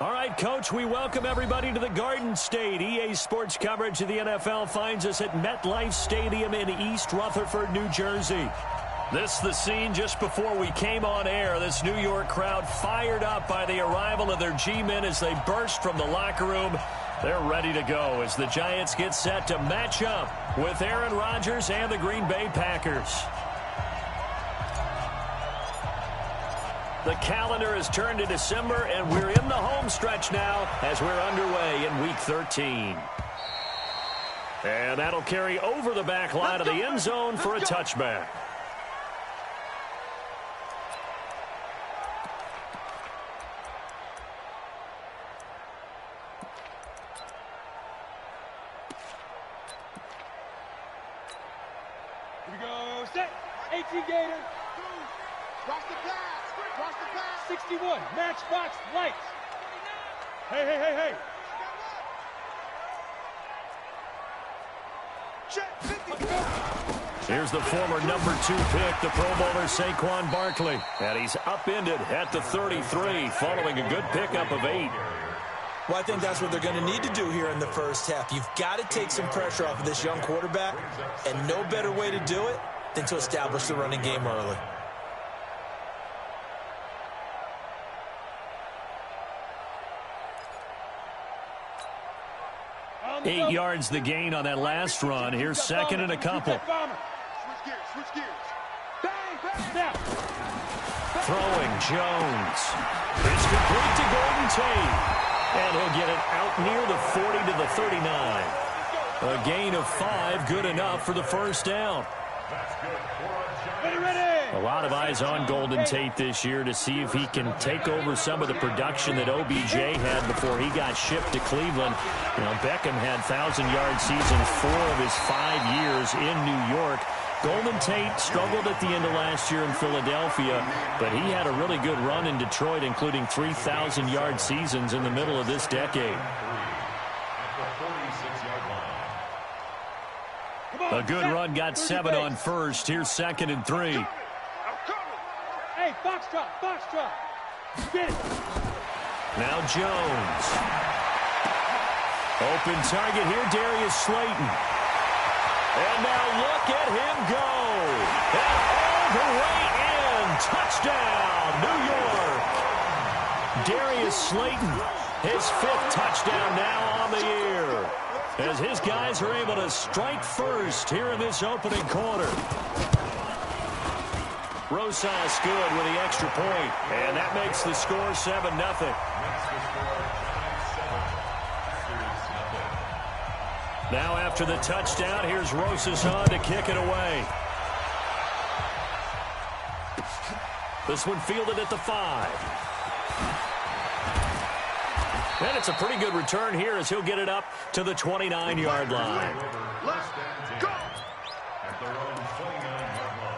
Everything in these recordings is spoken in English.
All right, Coach, we welcome everybody to the Garden State. EA Sports coverage of the NFL finds us at MetLife Stadium in East Rutherford, New Jersey. This is the scene just before we came on air. This New York crowd fired up by the arrival of their G-men as they burst from the locker room. They're ready to go as the Giants get set to match up with Aaron Rodgers and the Green Bay Packers. The calendar has turned to December, and we're in the home stretch now as we're underway in Week 13. And that'll carry over the back line of the end zone for a touchback. Here we go, set, 18 Gator. Cross the pass. 61, matchbox lights. Hey. Here's the former number 2 pick, the Pro Bowler Saquon Barkley. And he's upended at the 33 following a good pickup of 8. Well, I think that's what they're going to need to do here in the first half. You've got to take some pressure off of this young quarterback, and no better way to do it than to establish the running game early. 8 yards the gain on that last run. Here's second and a couple. Switch gears. Bang. Throwing Jones. It's complete to Golden Tate. And he'll get it out near the 40 to the 39. A gain of 5, good enough for the first down. Ready. A lot of eyes on Golden Tate this year to see if he can take over some of the production that OBJ had before he got shipped to Cleveland. You know, Beckham had 1,000-yard seasons 4 of his 5 years in New York. Golden Tate struggled at the end of last year in Philadelphia, but he had a really good run in Detroit, including 3,000-yard seasons in the middle of this decade. A good run got 7 on first. Here's second and 3. Hey, Foxtrot. Get it. Now Jones. Open target here, Darius Slayton. And now look at him go. And all the way in. Touchdown, New York. Darius Slayton, his 5th touchdown now on the year, as his guys are able to strike first here in this opening quarter. Rosas good with the extra point, and that makes the score 7-0. Now after the touchdown, here's Rosas on to kick it away. This one fielded at the 5. And it's a pretty good return here as he'll get it up to the 29-yard line. Let's go. At their own 29-yard line.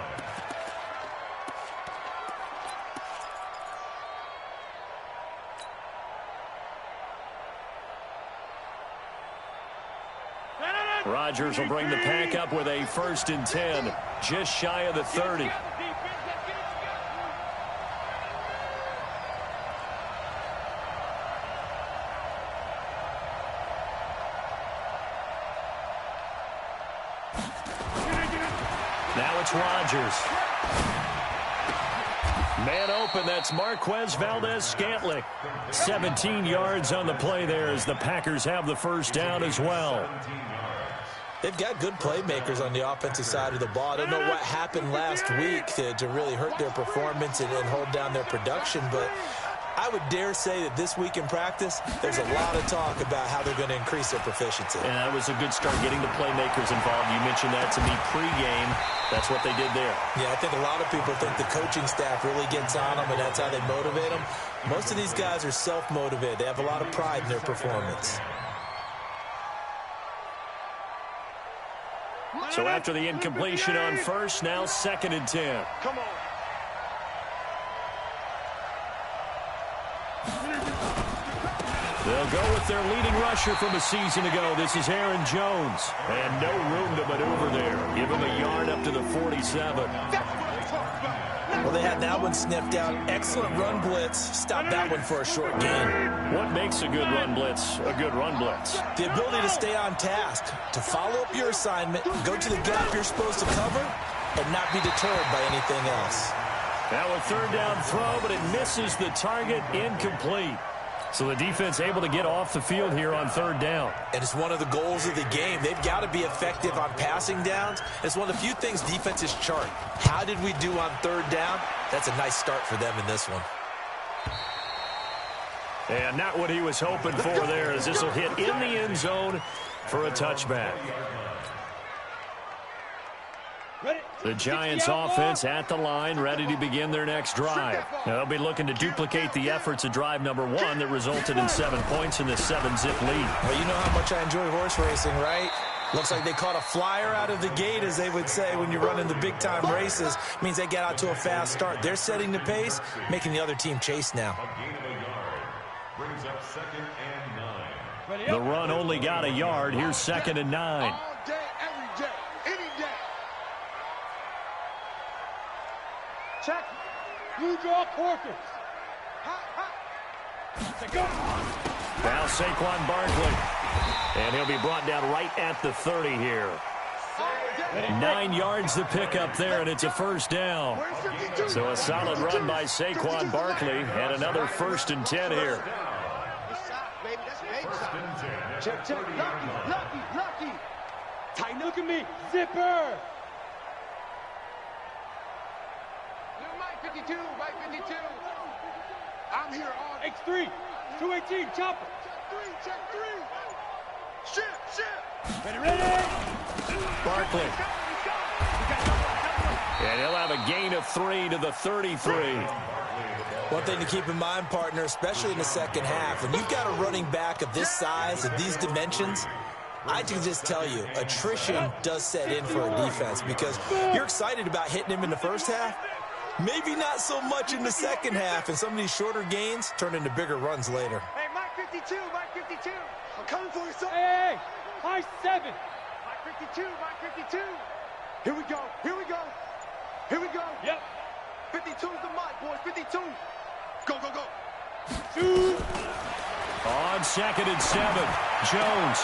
Rodgers will bring the pack up with a 1st and 10, just shy of the 30. Now it's Rodgers. Man open, that's Marquez Valdez-Scantling. 17 yards on the play there as the Packers have the first down as well. They've got good playmakers on the offensive side of the ball. I don't know what happened last week to really hurt their performance and hold down their production, but I would dare say that this week in practice, there's a lot of talk about how they're going to increase their proficiency. And that was a good start getting the playmakers involved. You mentioned that to me pregame. That's what they did there. Yeah, I think a lot of people think the coaching staff really gets on them, and that's how they motivate them. Most of these guys are self-motivated. They have a lot of pride in their performance. So after the incompletion on first, now 2nd and 10. Come on. They'll go with their leading rusher from a season ago. This is Aaron Jones. And no room to maneuver there. Give him a yard up to the 47. Well, they had that one sniffed out. Excellent run blitz. Stop that one for a short gain. What makes a good run blitz a good run blitz? The ability to stay on task, to follow up your assignment, go to the gap you're supposed to cover, and not be deterred by anything else. Now a third down throw, but it misses the target, incomplete. So the defense able to get off the field here on third down. And it's one of the goals of the game. They've got to be effective on passing downs. It's one of the few things defenses chart. How did we do on third down? That's a nice start for them in this one. And not what he was hoping for there, as this will hit in the end zone for a touchback. The Giants offense at the line, ready to begin their next drive. Now, they'll be looking to duplicate the efforts of drive number 1 that resulted in 7 points in this 7-zip lead. Well, you know how much I enjoy horse racing, right? Looks like they caught a flyer out of the gate, as they would say when you're running the big-time races. Means they get out to a fast start. They're setting the pace, making the other team chase now. Brings up 2nd and 9. The run only got a yard. Here's 2nd and 9. All day, every day, any day. Check. Blue draw Corkers. Now Saquon Barkley. And he'll be brought down right at the 30 here. 9 yards to pick up there, and it's a first down. So a solid run by Saquon Barkley, and another 1st and 10 here. Check, check. Lucky. Tight, look at me. Zipper. Mike 52. I'm here all X3. 218. Chopper. Check 3. Shit. Ready. Barkley. And he'll have a gain of 3 to the 33. One thing to keep in mind, partner, especially in the second half, when you've got a running back of this size, of these dimensions, I can just tell you, attrition does set in for a defense, because you're excited about hitting him in the first half, maybe not so much in the second half, and some of these shorter gains turn into bigger runs later. Hey, Mike 52. I'm coming for you, son. Hey, high 7. Mike 52. Here we go. Yep. 52 is the mic, boys. 52. Go. Shoot. On 2nd and 7, Jones.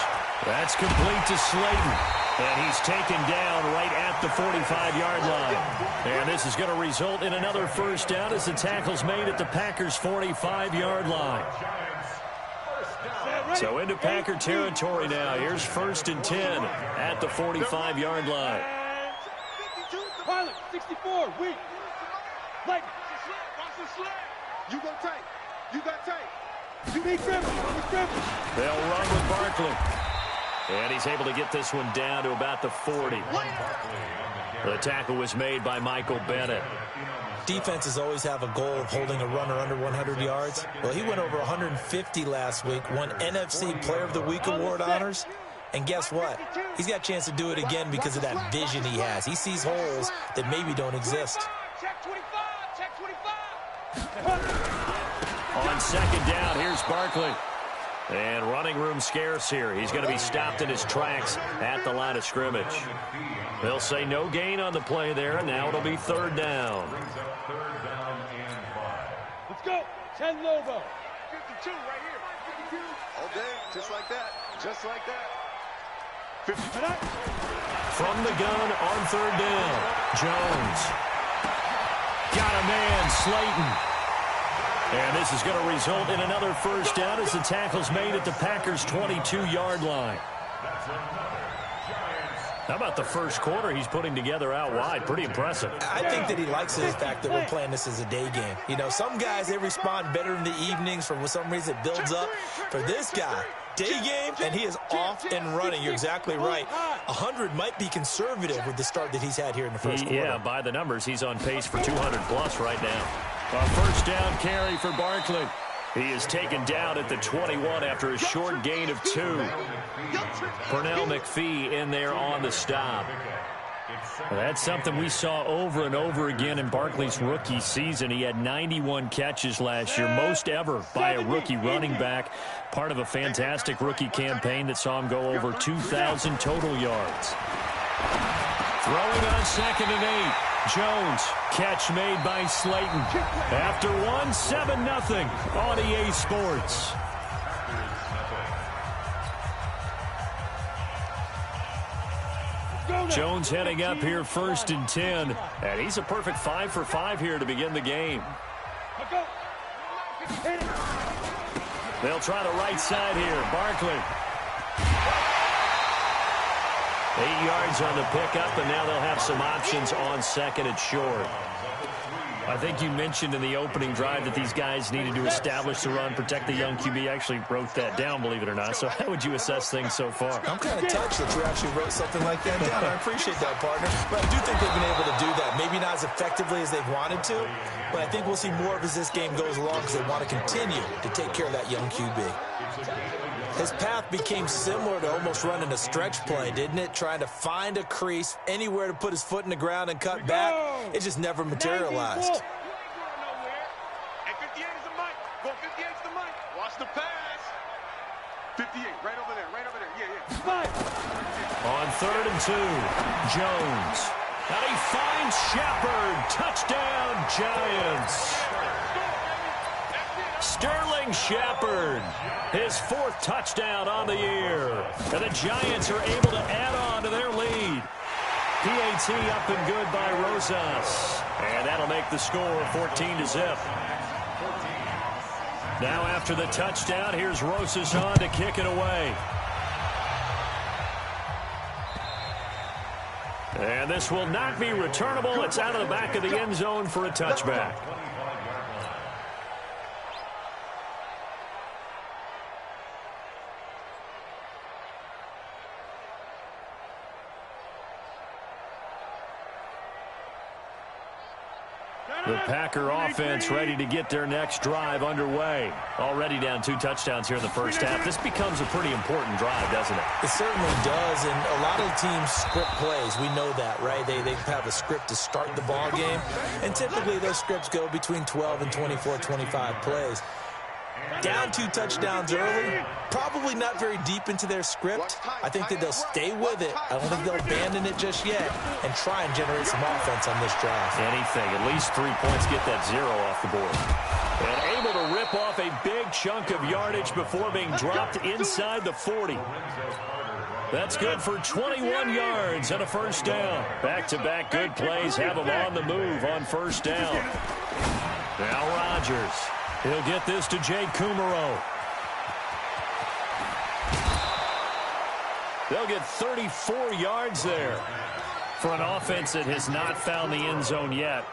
That's complete to Slayton. And he's taken down right at the 45-yard line. And this is going to result in another first down as the tackle's made at the Packers' 45-yard line. So into Packer territory now. Here's 1st and 10 at the 45-yard line. Pilot, 64, weak. Like, watch the sled. You got tape. You need dribble. They'll run with Barkley. And he's able to get this one down to about the 40. The tackle was made by Michael Bennett. Defenses always have a goal of holding a runner under 100 yards. Well, he went over 150 last week, won NFC Player of the Week award honors. And guess what? He's got a chance to do it again because of that vision he has. He sees holes that maybe don't exist. Check 25. On 2nd down, here's Barkley. And running room scarce here. He's going to be stopped in his tracks at the line of scrimmage. They'll say no gain on the play there, and now it'll be 3rd down. Let's go. 10 Lobo. 52 right here. 52. All day, just like that. 50. From the gun on 3rd down, Jones. Got a man, Slayton. And this is going to result in another first down as the tackle's made at the Packers' 22-yard line. How about the first quarter he's putting together out wide? Pretty impressive. I think that he likes the fact that we're playing this as a day game. You know, some guys, they respond better in the evenings. For some reason, it builds up. For this guy, day game, and he is off and running. You're exactly right. 100 might be conservative with the start that he's had here in the first quarter. Yeah, by the numbers, he's on pace for 200-plus right now. A first down carry for Barkley. He is taken down at the 21 after a short gain of 2. Pernell McPhee in there on the stop. Well, that's something we saw over and over again in Barkley's rookie season. He had 91 catches last year, most ever by a rookie running back. Part of a fantastic rookie campaign that saw him go over 2,000 total yards. Throwing on 2nd and 8. Jones, catch made by Slayton. After one, 7-0 on EA Sports. Jones heading up here 1st and 10. And he's a perfect 5 for 5 here to begin the game. They'll try the right side here. Barkley. 8 yards on the pickup, and now they'll have some options on 2nd and short. I think you mentioned in the opening drive that these guys needed to establish the run, protect the young QB. Actually wrote that down, believe it or not. So how would you assess things so far? I'm kind of touched that you actually wrote something like that down. I appreciate that, partner. But I do think they've been able to do that. Maybe not as effectively as they've wanted to, but I think we'll see more of as this game goes along because they want to continue to take care of that young QB. His path became similar to almost running a stretch play, didn't it? Trying to find a crease, anywhere to put his foot in the ground and cut back. It just never materialized. And 58 is the mic. Go 58 is the mic. Watch the pass. 58, right over there, yeah. On 3rd and 2, Jones. And he finds Shepard. Touchdown, Giants. Sterling Shepard, his 4th touchdown on the year. And the Giants are able to add on to their lead. PAT up and good by Rosas. And that'll make the score 14-0. Now after the touchdown, here's Rosas on to kick it away. And this will not be returnable. It's out of the back of the end zone for a touchback. The Packer offense ready to get their next drive underway. Already down 2 touchdowns here in the first half. This becomes a pretty important drive, doesn't it? It certainly does, and a lot of teams script plays. We know that, right? They have a script to start the ball game, and typically those scripts go between 12 and 24, 25 plays. Down 2 touchdowns early, probably not very deep into their script. I think that they'll stay with it. I don't think they'll abandon it just yet and try and generate some offense on this drive. Anything, at least 3 points, get that 0 off the board. And able to rip off a big chunk of yardage before being dropped inside the 40. That's good for 21 yards and a first down. Back-to-back good plays have them on the move on first down. Now Rodgers. He'll get this to Jake Kumaro. They'll get 34 yards there. For an offense that has not found the end zone yet,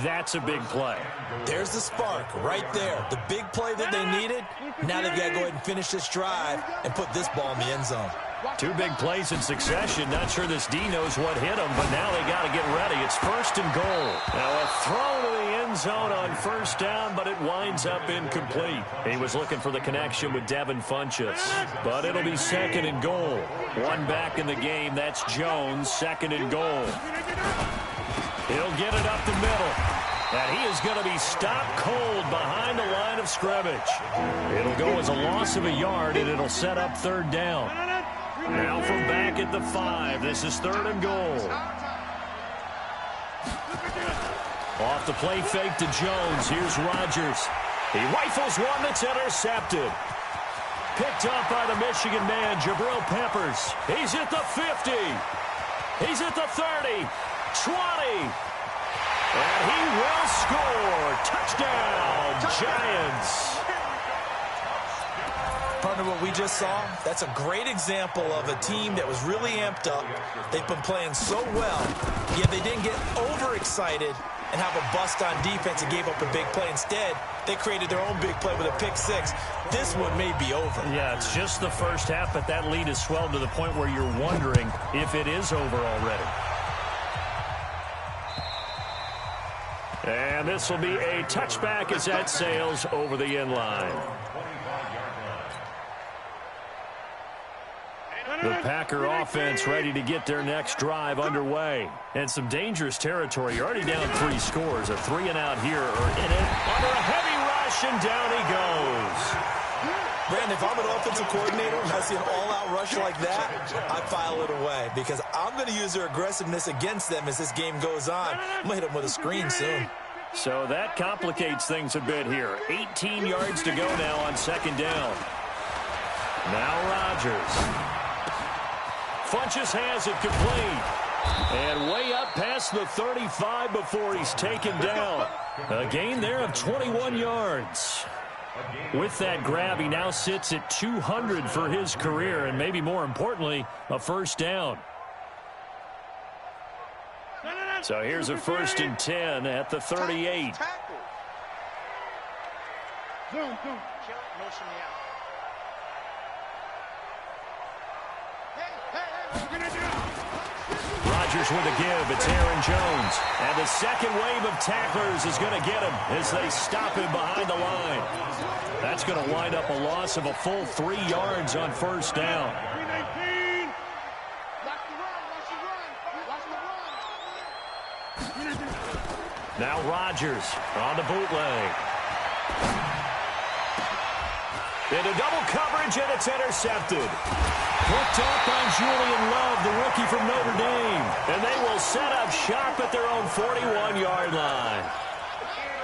that's a big play. There's the spark right there. The big play that they needed. Now they've got to go ahead and finish this drive and put this ball in the end zone. 2 big plays in succession. Not sure this D knows what hit him, but now they got to get ready. It's 1st and goal. Now a throw to the end zone on first down, but it winds up incomplete. He was looking for the connection with Devin Funchess, but it'll be 2nd and goal. 1 back in the game. That's Jones. 2nd and goal. He'll get it up the middle. And he is going to be stopped cold behind the line of scrimmage. It'll go as a loss of a yard, and it'll set up 3rd down. Now from back at the 5, this is 3rd and goal. Off the play fake to Jones. Here's Rodgers. He rifles one that's intercepted. Picked up by the Michigan man, Jabril Peppers. He's at the 50. He's at the 30. 20. And he will score. Touchdown, Giants. Partner, what we just saw, that's a great example of a team that was really amped up. They've been playing so well, yet they didn't get overexcited and have a bust on defense and gave up a big play. Instead, they created their own big play with a pick 6. This one may be over. Yeah, it's just the first half, but that lead has swelled to the point where you're wondering if it is over already. And this will be a touchback as that sails over the end line. The Packer offense ready to get their next drive underway. And some dangerous territory. You're already down 3 scores. A 3-and-out here or in it. Under a heavy rush, and down he goes. Brandon, if I'm an offensive coordinator and I see an all-out rush like that, I file it away because I'm going to use their aggressiveness against them as this game goes on. I'm going to hit them with a screen soon. So that complicates things a bit here. 18 yards to go now on second down. Now Rodgers. Funches has it complete. And way up past the 35 before he's taken down. A gain there of 21 yards. With that grab, he now sits at 200 for his career, and maybe more importantly, a first down. So here's a 1st and 10 at the 38. Rodgers with a give. It's Aaron Jones. And the second wave of tacklers is going to get him as they stop him behind the line. That's going to wind up a loss of a full 3 yards on first down. Now Rodgers on the bootleg. Into double coverage, and it's intercepted. Picked off by Julian Love, the rookie from Notre Dame. And they will set up shop at their own 41-yard line.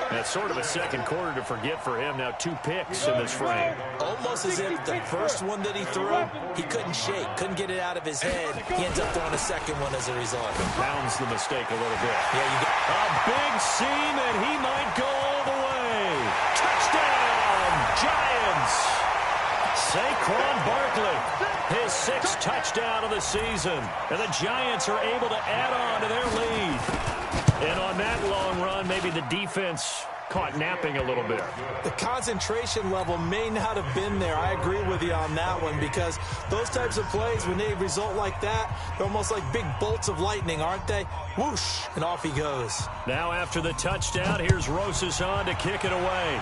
That's sort of a second quarter to forget for him. Now 2 picks in this frame. Almost as if the first one that he threw, he couldn't shake, couldn't get it out of his head. He ends up throwing a second one as a result. Compounds the mistake a little bit. Yeah, you got a big seam, and he might go all the way. Touchdown, Giants. Saquon Barkley, his 6th touchdown of the season. And the Giants are able to add on to their lead. And on that long run, maybe the defense caught napping a little bit. The concentration level may not have been there. I agree with you on that one because those types of plays, when they result like that, they're almost like big bolts of lightning, aren't they? Whoosh, and off he goes. Now after the touchdown, here's Rosas on to kick it away.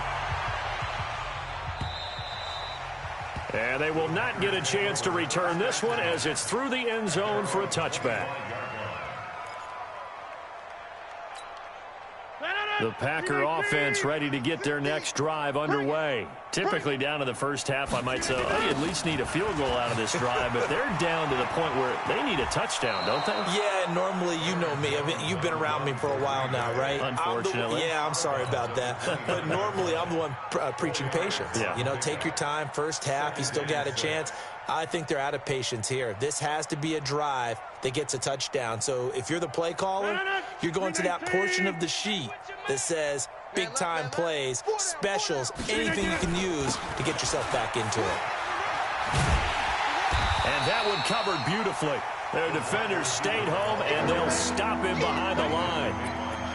And they will not get a chance to return this one as it's through the end zone for a touchback. The Packer offense ready to get their next drive underway. Typically down to the first half, I might say, oh, you at least need a field goal out of this drive, but they're down to the point where they need a touchdown, don't they? Yeah, normally, you know me. I mean, you've been around me for a while now, right? Unfortunately. I'm sorry about that. But normally, I'm the one preaching patience. Yeah. You know, take your time. First half, you still got a chance. I think they're out of patience here. This has to be a drive that gets a touchdown. So if you're the play caller, you're going to that portion of the sheet that says big-time plays, specials, anything you can use to get yourself back into it. And that one covered beautifully. Their defenders stayed home, and they'll stop him behind the line.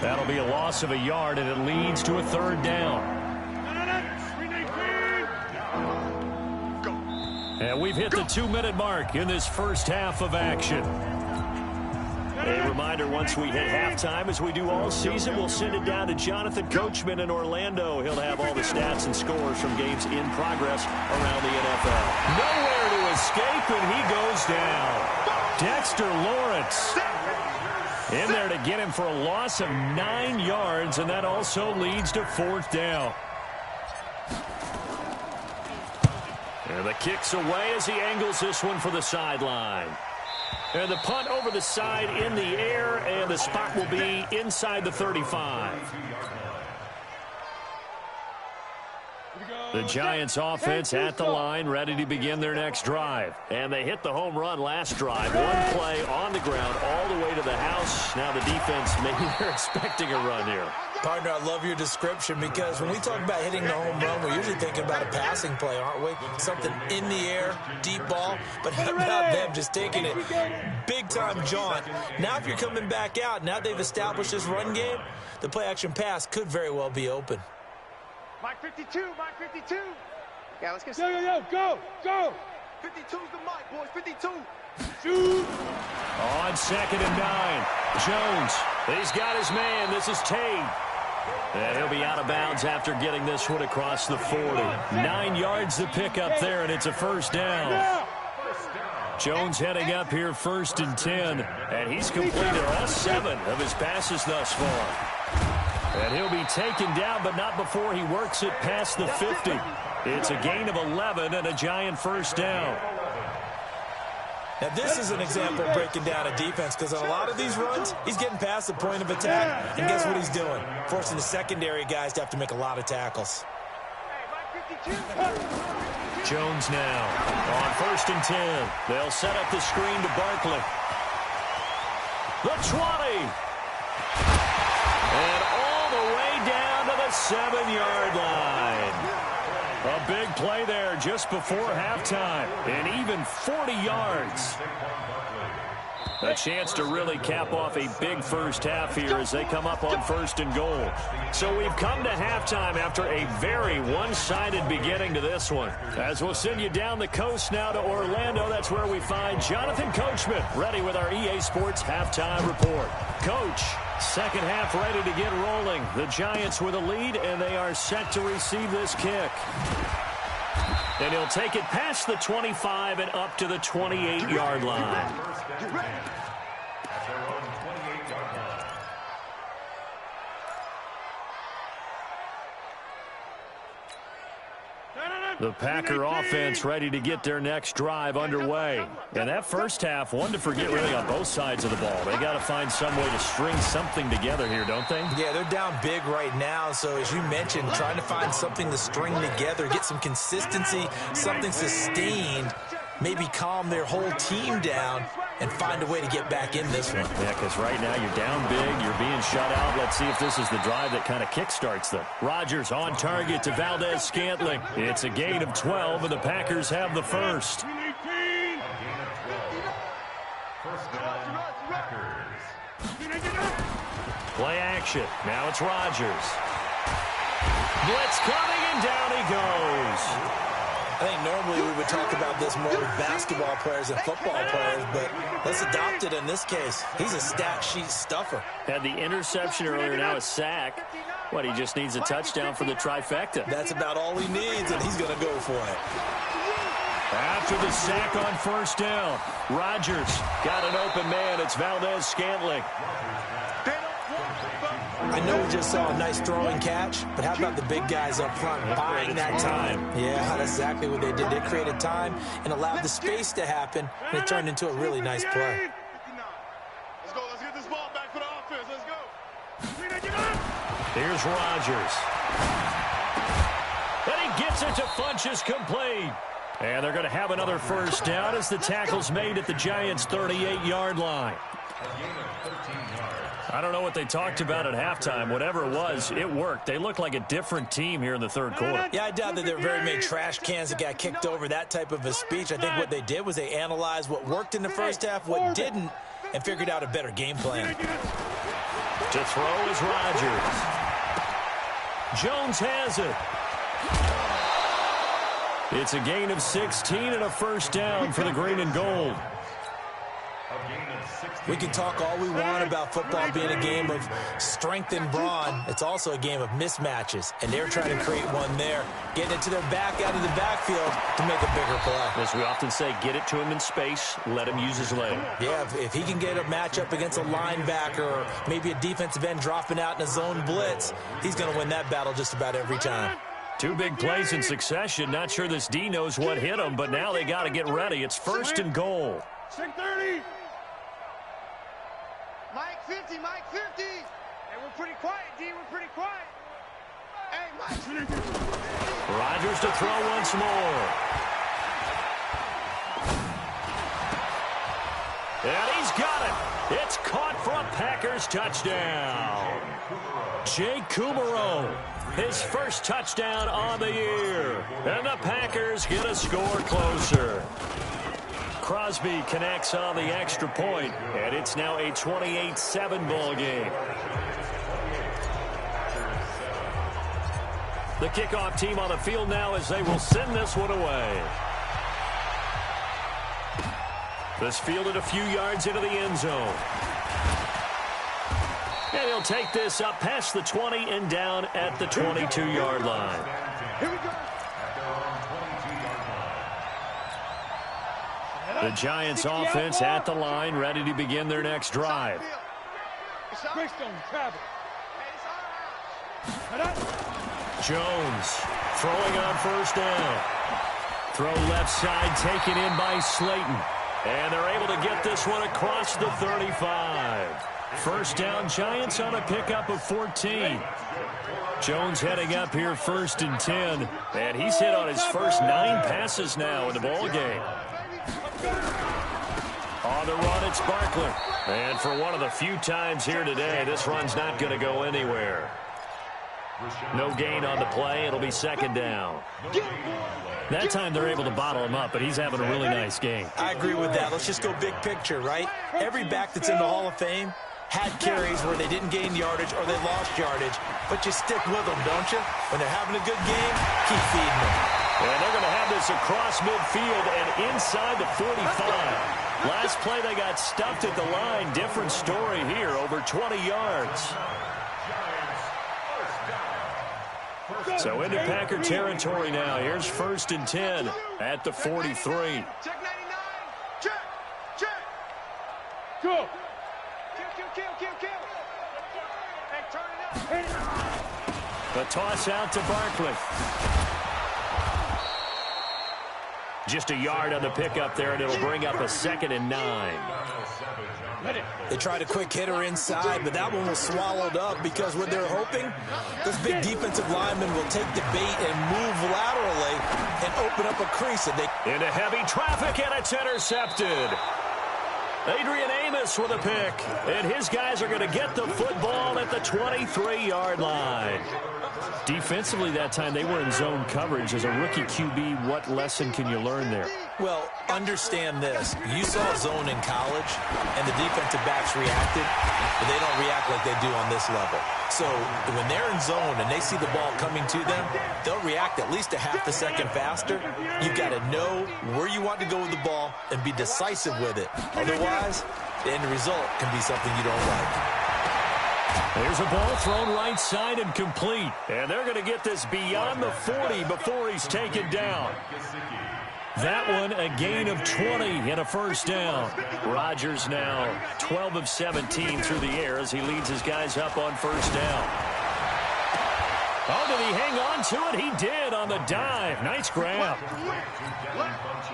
That'll be a loss of a yard, and it leads to a 3rd down. And we've hit the 2-minute mark in this first half of action. A reminder, once we hit halftime, as we do all season, we'll send it down to Jonathan Coachman in Orlando. He'll have all the stats and scores from games in progress around the NFL. Nowhere to escape, and he goes down. Dexter Lawrence in there to get him for a loss of 9 yards, and that also leads to 4th down. And the kick's away as he angles this one for the sideline. And the punt over the side in the air, and the spot will be inside the 35. The Giants offense at the line, ready to begin their next drive. And they hit the home run last drive. One play on the ground all the way to the house. Now the defense, maybe they're expecting a run here. Partner, I love your description because when we talk about hitting the home run, we're usually thinking about a passing play, aren't we? Something in the air, deep ball, but how about them just taking it big-time jaunt. Now if you're coming back out, now they've established this run game, the play-action pass could very well be open. Mike 52, Mike 52. Yeah, let's get Yo, go! 52's the mic, boys, 52. Shoot! On 2nd and 9. Jones, he's got his man. This is Tate. And he'll be out of bounds after getting this one across the 40. 9 yards to pick up there, and it's a 1st down. Jones heading up here 1st and 10, and he's completed all 7 of his passes thus far. And he'll be taken down, but not before he works it past the 50. It's a gain of 11 and a Giant first down. Now, this is an example of breaking down a defense, because on a lot of these runs, he's getting past the point of attack. And guess what he's doing? Forcing the secondary guys to have to make a lot of tackles. Jones now on 1st and 10. They'll set up the screen to Barkley. The 20. And all the way down to the 7-yard line. A big play there just before halftime. And even 40 yards. A chance to really cap off a big first half here as they come up on 1st and goal. So we've come to halftime after a very one-sided beginning to this one. As we'll send you down the coast now to Orlando, that's where we find Jonathan Coachman ready with our EA Sports halftime report. Coach, second half ready to get rolling. The Giants with a lead, and they are set to receive this kick. And he'll take it past the 25 and up to the 28-yard line. The Packer offense ready to get their next drive underway. And that first half, one to forget really on both sides of the ball. They got to find some way to string something together here, don't they? Yeah, they're down big right now. So as you mentioned, trying to find something to string together, get some consistency, something sustained, maybe calm their whole team down and find a way to get back in this one. Yeah, because right now you're down big, you're being shut out. Let's see if this is the drive that kind of kickstarts them. Rodgers on target to Valdez-Scantling. It's a gain of 12, and the Packers have the first. Play action. Now it's Rodgers. Blitz coming, and down he goes. I think normally we would talk about this more with basketball players and football players, but let's adopt it in this case. He's a stat sheet stuffer. Had the interception earlier, now a sack. What, he just needs a touchdown for the trifecta. That's about all he needs, and he's going to go for it. After the sack on 1st down, Rodgers got an open man. It's Valdez-Scantling. I know we just saw a nice throwing catch, but how about the big guys up front buying that time? Yeah, that's exactly what they did. They created time and allowed the space to happen, and it turned into a really nice play. Let's go. Let's get this ball back for the offense. Let's go. Here's Rodgers. And he gets it to Funchess complete. And they're going to have another first down as the tackle's made at the Giants' 38-yard line. I don't know what they talked about at halftime. Whatever it was, it worked. They look like a different team here in the third quarter. Yeah, I doubt that there were very many trash cans that got kicked over, that type of a speech. I think what they did was they analyzed what worked in the first half, what didn't, and figured out a better game plan. To throw is Rodgers. Jones has it. It's a gain of 16 and a first down for the green and gold. We can talk all we want about football being a game of strength and brawn. It's also a game of mismatches, and they're trying to create one there, getting it to their back out of the backfield to make a bigger play. As we often say, get it to him in space, let him use his leg. Yeah, if he can get a matchup against a linebacker or maybe a defensive end dropping out in a zone blitz, he's going to win that battle just about every time. Two big plays in succession. Not sure this D knows what hit him, but now they got to get ready. It's 1st and goal. 6:30. Mike 50, Mike 50. Hey, we're pretty quiet, D. We're pretty quiet. Hey, Mike. Rodgers to throw once more. And he's got it. It's caught for a Packers touchdown. Jake Kumerow, his first touchdown on the year. And the Packers get a score closer. Crosby connects on the extra point, and it's now a 28-7 ball game. The kickoff team on the field now as they will send this one away. This fielded a few yards into the end zone. And he'll take this up past the 20 and down at the 22-yard line. Here we go. The Giants offense at the line, ready to begin their next drive. Jones throwing on first down. Throw left side taken in by Slayton. And they're able to get this one across the 35. First down, Giants on a pickup of 14. Jones heading up here 1st and 10. And he's hit on his first 9 passes now in the ball game. On the run, it's Barkley. And for one of the few times here today, this run's not going to go anywhere. No gain on the play. It'll be 2nd down. That time they're able to bottle him up, but he's having a really nice game. I agree with that. Let's just go big picture, right? Every back that's in the Hall of Fame had carries where they didn't gain yardage or they lost yardage, but you stick with them, don't you? When they're having a good game, keep feeding them. And they're going to have this across midfield and inside the 45. Last play they got stuffed at the line. Different story here, over 20 yards. So into Packer territory now. Here's 1st and 10 at the 43. Check 99. Check. Check. Go. Kill. Hey, turn it up. The toss out to Barkley. Just a yard on the pickup there, and it'll bring up a 2nd and 9. They tried a quick hitter inside, but that one was swallowed up because what they're hoping, this big defensive lineman will take the bait and move laterally and open up a crease. And into heavy traffic, and it's intercepted. Adrian Amos with a pick, and his guys are going to get the football at the 23-yard line. Defensively that time, they were in zone coverage. As a rookie QB, what lesson can you learn there? Well, understand this. You saw zone in college, and the defensive backs reacted, but they don't react like they do on this level. So when they're in zone and they see the ball coming to them, they'll react at least a half a second faster. You've got to know where you want to go with the ball and be decisive with it. Otherwise, the end result can be something you don't like. There's a ball thrown right side and complete. And they're going to get this beyond the 40 before he's taken down. That one, a gain of 20 and a first down. Rodgers now 12 of 17 through the air as he leads his guys up on first down. Oh, did he hang on to it? He did on the dive. Nice grab.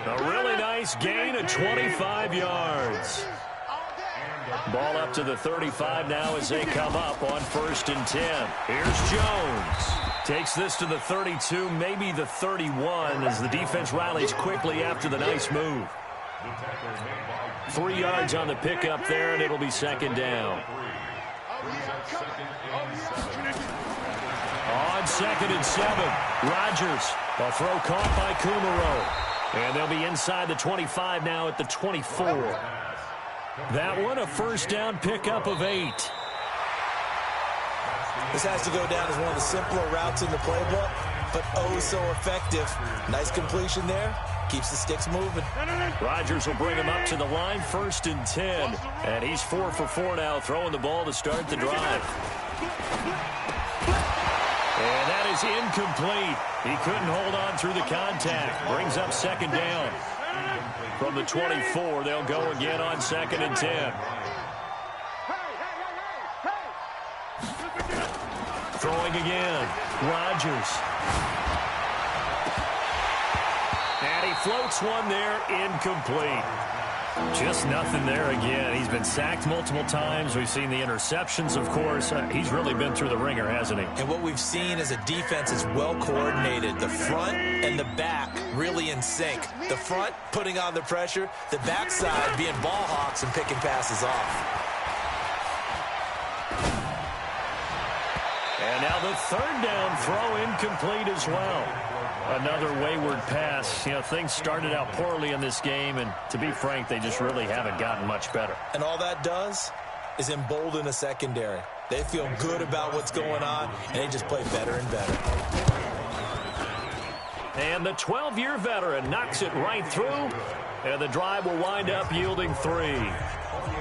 A really nice gain of 25 yards. Ball up to the 35 now as they come up on 1st and 10. Here's Jones. Takes this to the 32, maybe the 31, as the defense rallies quickly after the nice move. 3 yards on the pickup there, and it'll be 2nd down. On 2nd and 7, Rodgers. A throw caught by Kumaro. And they'll be inside the 25 now at the 24. That one, a first down pickup of 8. This has to go down as one of the simpler routes in the playbook, but oh so effective. Nice completion there. Keeps the sticks moving. Rodgers will bring him up to the line, 1st and 10. And he's 4 for 4 now, throwing the ball to start the drive. And that is incomplete. He couldn't hold on through the contact. Brings up 2nd down. From the 24, they'll go again on 2nd and 10. Throwing again. Rodgers. And he floats one there, incomplete. Just nothing there again. He's been sacked multiple times. We've seen the interceptions, of course. He's really been through the ringer, hasn't he? And what we've seen is a defense that's well coordinated. The front and the back really in sync. The front putting on the pressure. The backside being ball hawks and picking passes off. And now the 3rd down throw incomplete as well. Another wayward pass. You know, things started out poorly in this game, and to be frank, they just really haven't gotten much better. And all that does is embolden a secondary. They feel good about what's going on, and they just play better and better. And the 12-year veteran knocks it right through, and the drive will wind up yielding 3.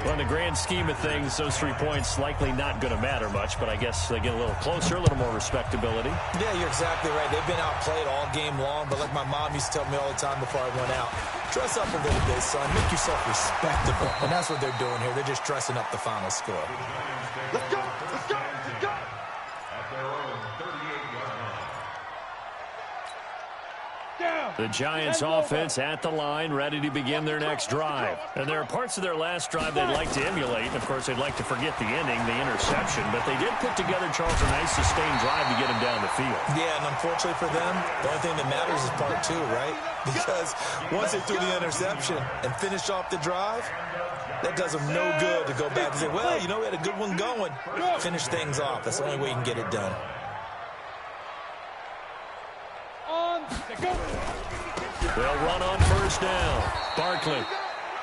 Well, in the grand scheme of things, those 3 points likely not going to matter much, but I guess they get a little closer, a little more respectability. Yeah, you're exactly right. They've been outplayed all game long, but like my mom used to tell me all the time before I went out, dress up a little bit, son. Make yourself respectable. And that's what they're doing here. They're just dressing up the final score. Let's go! Let's go! Let's go! At their own The Giants offense at the line, ready to begin their next drive. And there are parts of their last drive they'd like to emulate. And of course, they'd like to forget the ending, the interception. But they did put together, Charles, a nice sustained drive to get him down the field. Yeah, and unfortunately for them, the only thing that matters is part two, right? Because once they threw the interception and finished off the drive, that does them no good to go back and say, well, you know, we had a good one going. Finish things off. That's the only way you can get it done. They'll run on first down. Barkley.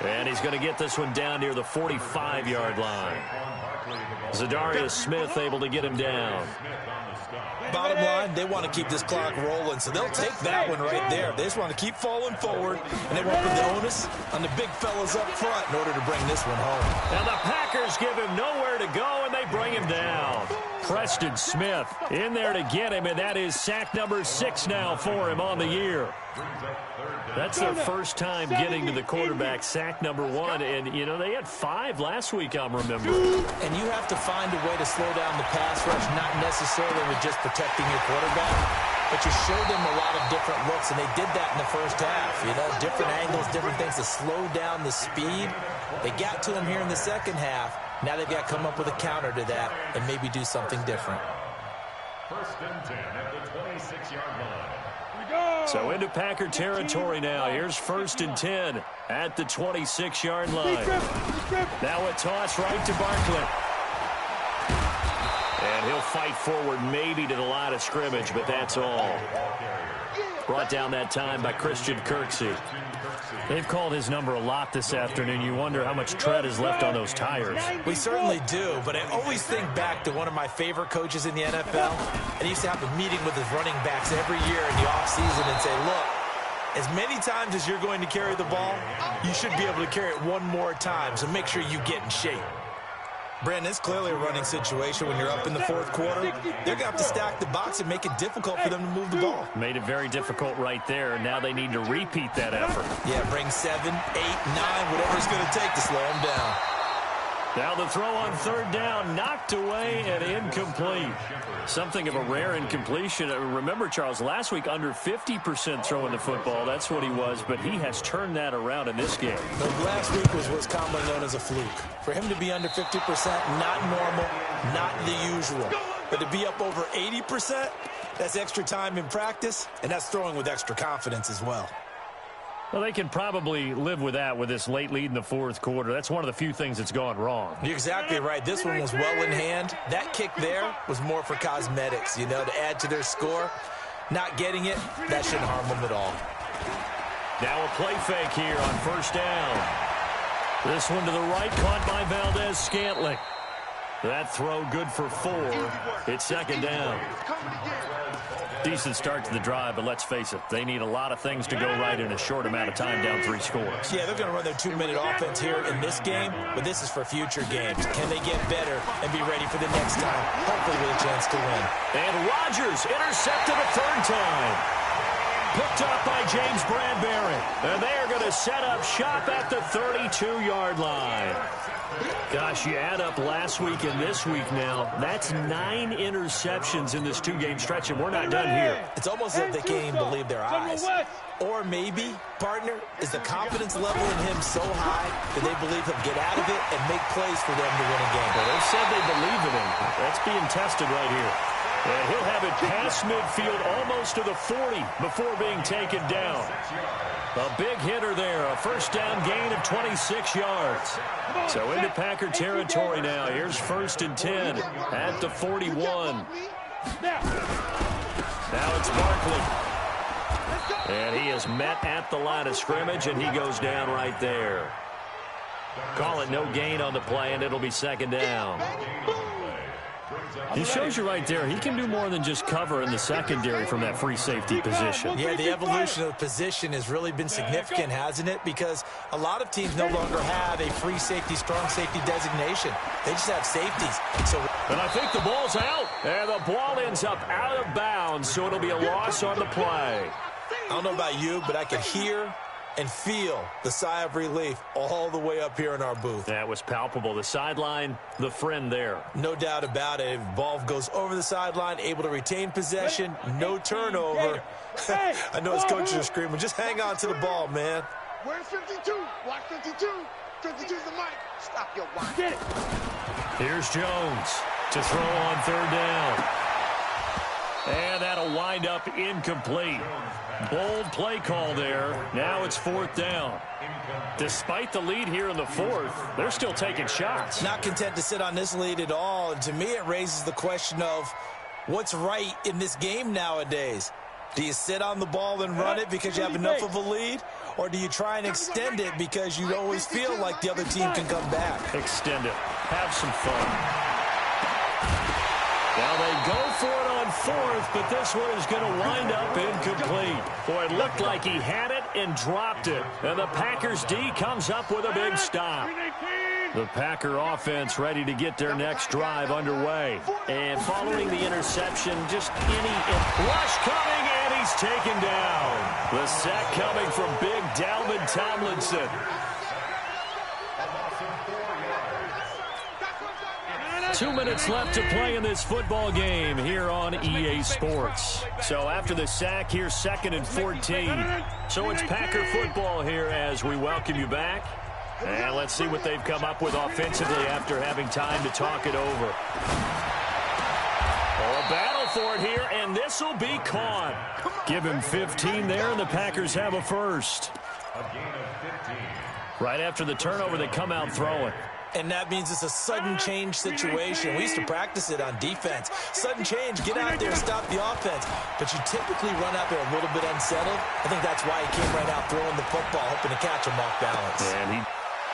And he's going to get this one down near the 45-yard line. Zadarius Smith able to get him down. Bottom line, they want to keep this clock rolling, so they'll take that one right there. They just want to keep falling forward, and they won't put the onus on the big fellas up front in order to bring this one home. And the Packers give him nowhere to go, and they bring him down. Preston Smith in there to get him, and that is sack number 6 now for him on the year. That's their first time getting to the quarterback, sack number 1. And, you know, they had 5 last week, I'm remembering. And you have to find a way to slow down the pass rush, not necessarily with just protecting your quarterback, but you show them a lot of different looks, and they did that in the first half. You know, different angles, different things to slow down the speed. They got to him here in the second half. Now they've got to come up with a counter to that and maybe do something different. First and 10 at the 26-yard line. So into Packer territory now. Here's first and 10 at the 26-yard line. Now a toss right to Barkley. And he'll fight forward maybe to the line of scrimmage, but that's all. Brought down that time by Christian Kirksey. They've called his number a lot this afternoon. You wonder how much tread is left on those tires. We certainly do, but I always think back to one of my favorite coaches in the NFL. And he used to have a meeting with his running backs every year in the offseason and say, look, as many times as you're going to carry the ball, you should be able to carry it one more time, so make sure you get in shape. Brandon, it's clearly a running situation when you're up in the fourth quarter. They're going to have to stack the box and make it difficult for them to move the ball. Made it very difficult right there. Now they need to repeat that effort. Yeah, bring 7, 8, 9, whatever it's going to take to slow them down. Now the throw on third down, knocked away and incomplete. Something of a rare incompletion. Remember, Charles, last week under 50% throwing the football. That's what he was, but he has turned that around in this game. Last week was what's commonly known as a fluke. For him to be under 50%, not normal, not the usual. But to be up over 80%, that's extra time in practice, and that's throwing with extra confidence as well. Well, they can probably live with that with this late lead in the fourth quarter. That's one of the few things that's gone wrong. You're exactly right. This one was well in hand. That kick there was more for cosmetics, you know, to add to their score. Not getting it, that shouldn't harm them at all. Now a play fake here on first down. This one to the right, caught by Valdez-Scantling. That throw good for 4. It's second down. Decent start to the drive, but let's face it, they need a lot of things to go right in a short amount of time, down 3 scores. Yeah, they're going to run their 2-minute offense here in this game, but this is for future games. Can they get better and be ready for the next time, hopefully with a chance to win? And Rodgers intercepted a third time. Picked up by James Bradbury. And they are going to set up shop at the 32-yard line. Gosh, you add up last week and this week now, that's 9 interceptions in this 2-game stretch, and we're not done here. It's almost as if they can't even believe their eyes. Or maybe, partner, is the confidence level in him so high that they believe he'll get out of it and make plays for them to win a game. Well, they've said they believe in him. That's being tested right here. And he'll have it past midfield almost to the 40 before being taken down. A big hitter there, a first down gain of 26 yards. So into Packer territory now. Here's first and 10 at the 41. Now it's Barkley. And he is met at the line of scrimmage, and he goes down right there. Call it no gain on the play, and it'll be second down. He shows you right there, he can do more than just cover in the secondary from that free safety position. Yeah, the evolution of the position has really been significant, hasn't it? Because a lot of teams no longer have a free safety, strong safety designation. They just have safeties. And I think the ball's out. And the ball ends up out of bounds, so it'll be a loss on the play. I don't know about you, but I could hear and feel the sigh of relief all the way up here in our booth. That was palpable. The sideline, the friend there. No doubt about it. Ball goes over the sideline, able to retain possession, no turnover. I know his coaches are screaming, just hang on to the ball, man. Where's 52? Watch 52. 52's the mic. Stop your watch. Get it. Here's Jones to throw on third down. And that'll wind up incomplete. Bold play call there. Now it's fourth down. Despite the lead here in the fourth, they're still taking shots. Not content to sit on this lead at all. And to me, it raises the question of what's right in this game nowadays. Do you sit on the ball and run it because you have enough of a lead? Or do you try and extend it because you always feel like the other team can come back? Extend it. Have some fun. Now they go for it on fourth, but this one is going to wind up incomplete. Boy, it looked like he had it and dropped it. And the Packers D comes up with a big stop. The Packer offense ready to get their next drive underway. And following the interception, just any rush coming, and he's taken down. The sack coming from big Dalvin Tomlinson. 2 minutes left to play in this football game here on EA Sports. So after the sack, here's 2nd and 14. So it's Packer football here as we welcome you back. And let's see what they've come up with offensively after having time to talk it over. Oh, a battle for it here, and this will be caught. Give him 15 there, and the Packers have a first. Right after the turnover, they come out throwing. And that means it's a sudden change situation. We used to practice it on defense. Sudden change, get out there, stop the offense. But you typically run out there a little bit unsettled. I think that's why he came right out throwing the football, hoping to catch him off balance. And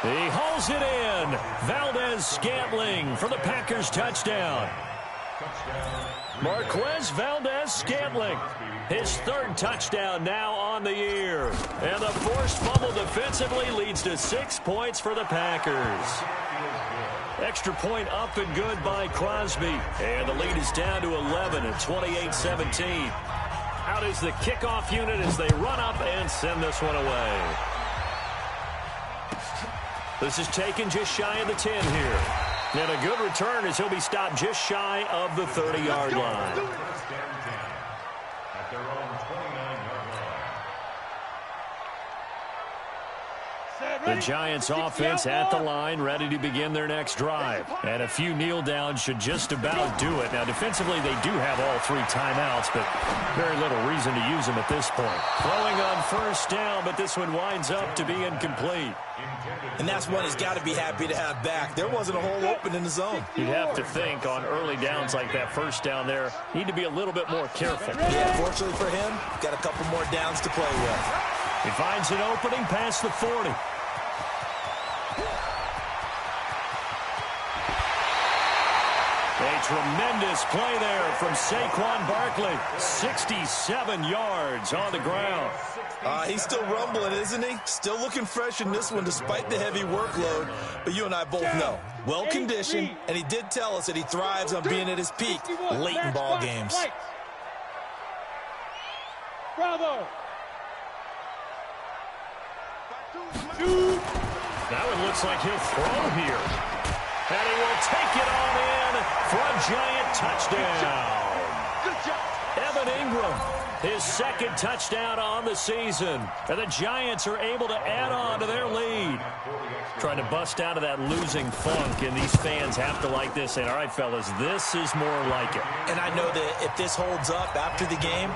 he hauls it in. Valdez-Scantling for the Packers touchdown. Marquez Valdez-Scantling. His third touchdown now on the year. And the forced fumble defensively leads to 6 points for the Packers. Extra point up and good by Crosby. And the lead is down to 11 at 28-17. Out is the kickoff unit as they run up and send this one away. This is taken just shy of the 10 here. And a good return as he'll be stopped just shy of the 30-yard line. The Giants offense at the line, ready to begin their next drive. And a few kneel downs should just about do it. Now, defensively, they do have all 3 timeouts, but very little reason to use them at this point. Throwing on first down, but this one winds up to be incomplete. And that's one he's got to be happy to have back. There wasn't a hole open in the zone. You'd have to think on early downs like that first down there, need to be a little bit more careful. Yeah, fortunately for him, got a couple more downs to play with. He finds an opening past the 40. A tremendous play there from Saquon Barkley. 67 yards on the ground. He's still rumbling, isn't he? Still looking fresh in this one despite the heavy workload. But you and I both know, well-conditioned, and he did tell us that he thrives on being at his peak late in ball games. Bravo. That one looks like he'll throw here. And he will take it on in for a Giant touchdown. Evan Ingram, his 2nd touchdown on the season. And the Giants are able to add on to their lead. Trying to bust out of that losing funk, and these fans have to like this. And all right, fellas, this is more like it. And I know that if this holds up after the game,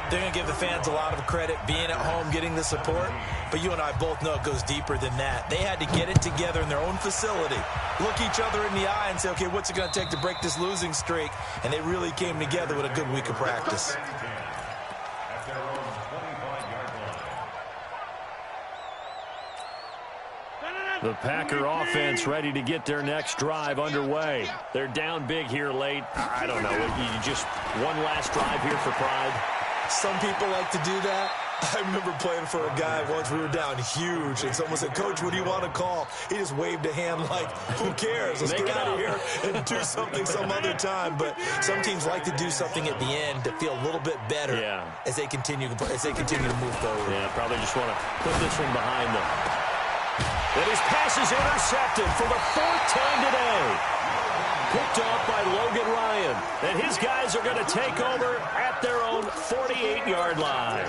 they're going to give the fans a lot of credit being at home, getting the support. But you and I both know it goes deeper than that. They had to get it together in their own facility, look each other in the eye and say, okay, what's it going to take to break this losing streak? And they really came together with a good week of practice. The Packer offense ready to get their next drive underway. They're down big here late. I don't know. You just one last drive here for pride. Some people like to do that. I remember playing for a guy once. We were down huge, and someone said, "Coach, what do you want to call?" He just waved a hand like, "Who cares? Let's get out of here and do something some other time." But some teams like to do something at the end to feel a little bit better as they continue to move forward. Yeah, probably just want to put this one behind them. And his pass is intercepted for the 4th time today. Picked off by Logan Ryan. And his guys are going to take over at their own 48-yard line.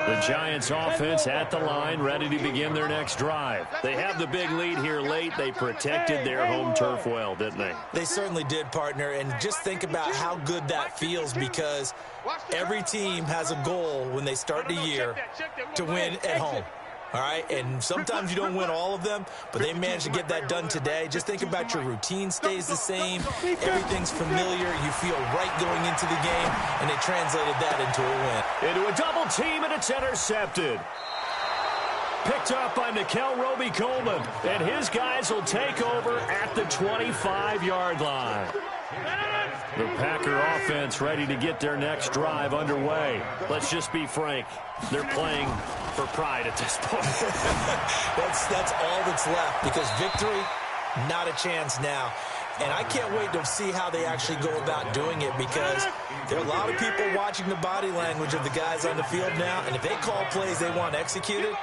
The Giants offense at the line, ready to begin their next drive. They have the big lead here late. They protected their home turf well, didn't they? They certainly did, partner. And just think about how good that feels, because every team has a goal when they start the year to win at home. All right, and sometimes you don't win all of them, but they managed to get that done today. Just think about your routine stays the same. Everything's familiar. You feel right going into the game, and they translated that into a win. Into a double team, and it's intercepted. Picked up by Nickel Roby-Coleman, and his guys will take over at the 25-yard line. The Packer offense ready to get their next drive underway. Let's just be frank. They're playing for pride at this point. That's all that's left, because victory, not a chance now. And I can't wait to see how they actually go about doing it, because there are a lot of people watching the body language of the guys on the field now, and if they call plays they want executed,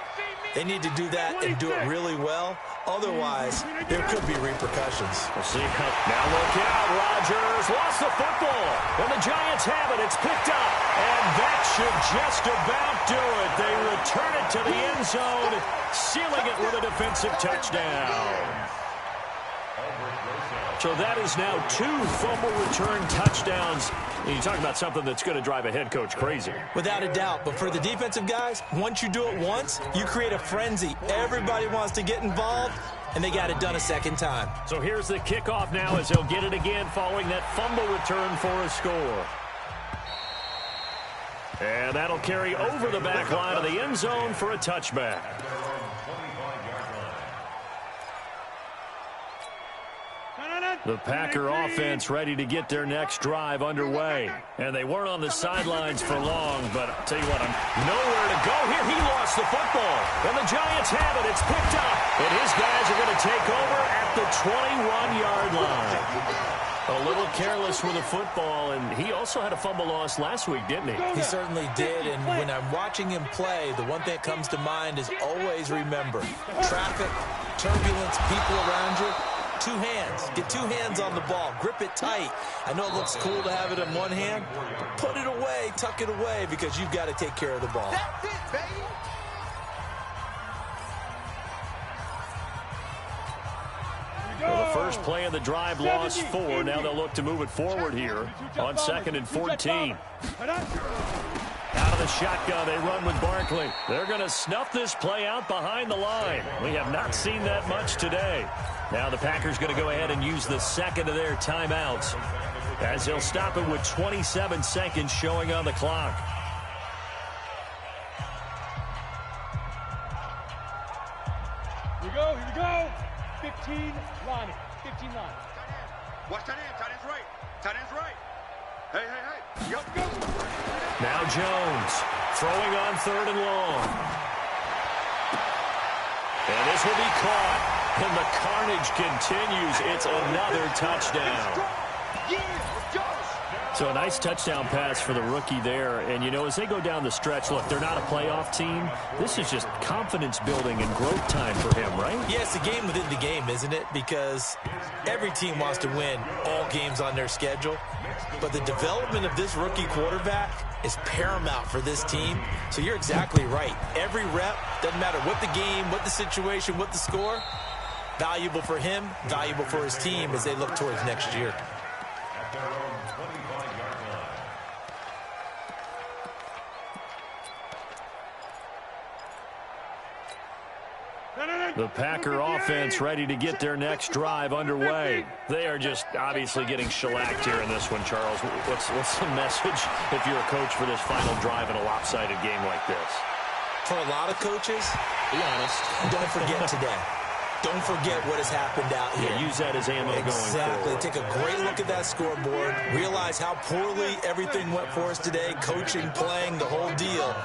they need to do that and do it really well. Otherwise, there could be repercussions. We'll see. Now look out. Rodgers lost the football. And the Giants have it. It's picked up. And that should just about do it. They return it to the end zone, sealing it with a defensive touchdown. So that is now 2 fumble return touchdowns. And you talk about something that's going to drive a head coach crazy. Without a doubt. But for the defensive guys, once you do it once, you create a frenzy. Everybody wants to get involved, and they got it done a second time. So here's the kickoff now, as they'll get it again following that fumble return for a score. And that'll carry over the back line of the end zone for a touchback. The Packer offense ready to get their next drive underway. And they weren't on the sidelines for long, but I'll tell you what, nowhere to go here. He lost the football. And the Giants have it. It's picked up. And his guys are going to take over at the 21-yard line. A little careless with the football, and he also had a fumble loss last week, didn't he? He certainly did, and when I'm watching him play, the one thing that comes to mind is always remember, traffic, turbulence, people around you. 2 hands. Get 2 hands on the ball. Grip it tight. I know it looks cool to have it in one hand, but put it away, tuck it away, because you've got to take care of the ball. That's it, baby. Well, the first play of the drive lost 4. Now they'll look to move it forward here on 2nd and 14. Out of the shotgun, they run with Barkley. They're going to snuff this play out behind the line. We have not seen that much today. Now the Packers going to go ahead and use the second of their timeouts, as they'll stop it with 27 seconds showing on the clock. Here we go. 15 line. 15 line. Watch tight end. Tight end's right. Tight end's right. Hey. Go. Now Jones throwing on 3rd and long. And this will be caught. And the carnage continues. It's another touchdown. So a nice touchdown pass for the rookie there. And, you know, as they go down the stretch, look, they're not a playoff team. This is just confidence building and growth time for him, right? Yeah, it's a game within the game, isn't it? Because every team wants to win all games on their schedule. But the development of this rookie quarterback is paramount for this team. So you're exactly right. Every rep, doesn't matter what the game, what the situation, what the score, valuable for him, valuable for his team as they look towards next year. The Packer offense ready to get their next drive underway. They are just obviously getting shellacked here in this one, Charles. What's the message if you're a coach for this final drive in a lopsided game like this? For a lot of coaches, be honest, don't forget today. don't forget what has happened out here. Yeah, use that as ammo going forward. Exactly. Take a great look at that scoreboard. Realize how poorly everything went for us today, coaching, playing, the whole deal.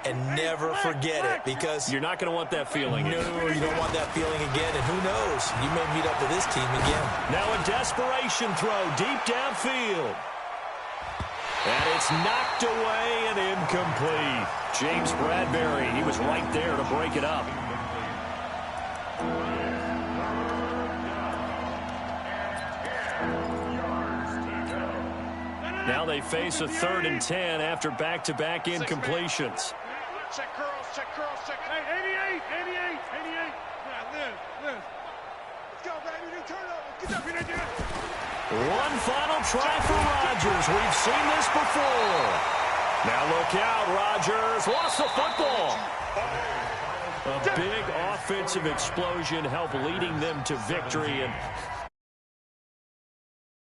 And never forget it, because you're not going to want that feeling. No, you don't want that feeling again. And who knows? You may meet up with this team again. Now a desperation throw deep downfield. And it's knocked away and incomplete. James Bradbury, he was right there to break it up. Now they face a 3rd and 10 after back-to-back incompletions. Check curls, check curls, check. Hey, 88. Yeah, live. Let's go, baby. New turnover. Get up here, One final try for Rodgers. We've seen this before. Now look out, Rodgers. Lost the football. A big offensive explosion helped leading them to victory, and